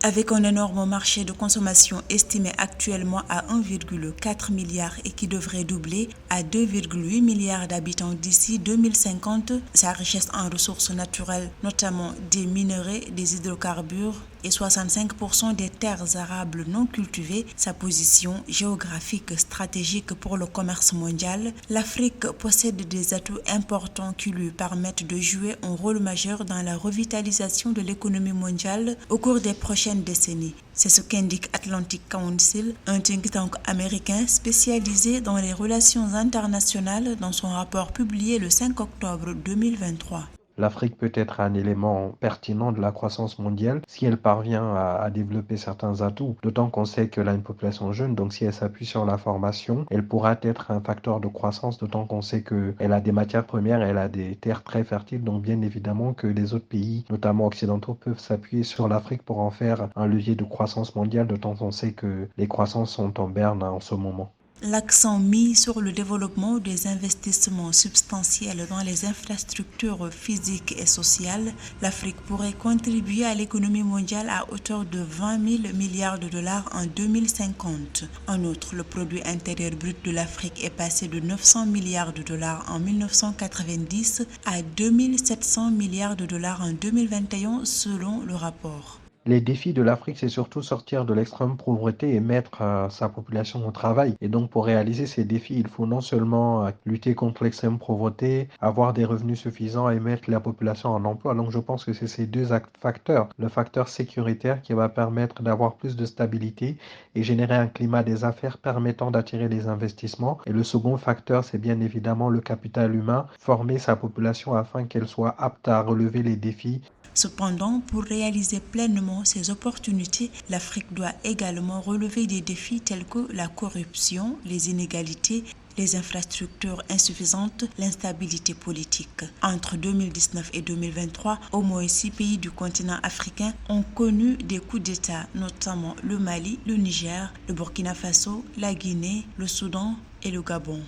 Avec un énorme marché de consommation estimé actuellement à 1,4 milliard et qui devrait doubler à 2,8 milliards d'habitants d'ici 2050, sa richesse en ressources naturelles, notamment des minerais, des hydrocarbures et 65% des terres arables non cultivées, sa position géographique stratégique pour le commerce mondial, l'Afrique possède des atouts importants qui lui permettent de jouer un rôle majeur dans la revitalisation de l'économie mondiale au cours des prochaines décennies. C'est ce qu'indique Atlantic Council, un think tank américain spécialisé dans les relations internationales dans son rapport publié le 5 octobre 2023. L'Afrique peut être un élément pertinent de la croissance mondiale si elle parvient à développer certains atouts, d'autant qu'on sait qu'elle a une population jeune, donc si elle s'appuie sur la formation, elle pourra être un facteur de croissance, d'autant qu'on sait qu'elle a des matières premières, elle a des terres très fertiles, donc bien évidemment que les autres pays, notamment occidentaux, peuvent s'appuyer sur l'Afrique pour en faire un levier de croissance mondiale, d'autant qu'on sait que les croissances sont en berne en ce moment. L'accent mis sur le développement des investissements substantiels dans les infrastructures physiques et sociales, l'Afrique pourrait contribuer à l'économie mondiale à hauteur de 20 000 milliards de dollars en 2050. En outre, le produit intérieur brut de l'Afrique est passé de 900 milliards de dollars en 1990 à 2 700 milliards de dollars en 2021 selon le rapport. Les défis de l'Afrique, c'est surtout sortir de l'extrême pauvreté et mettre sa population au travail. Et donc, pour réaliser ces défis, il faut non seulement lutter contre l'extrême pauvreté, avoir des revenus suffisants et mettre la population en emploi. Donc, je pense que c'est ces deux facteurs. Le facteur sécuritaire qui va permettre d'avoir plus de stabilité et générer un climat des affaires permettant d'attirer les investissements. Et le second facteur, c'est bien évidemment le capital humain, former sa population afin qu'elle soit apte à relever les défis. Cependant, pour réaliser pleinement ces opportunités, l'Afrique doit également relever des défis tels que la corruption, les inégalités, les infrastructures insuffisantes, l'instabilité politique. Entre 2019 et 2023, au moins 6 pays du continent africain ont connu des coups d'État, notamment le Mali, le Niger, le Burkina Faso, la Guinée, le Soudan et le Gabon.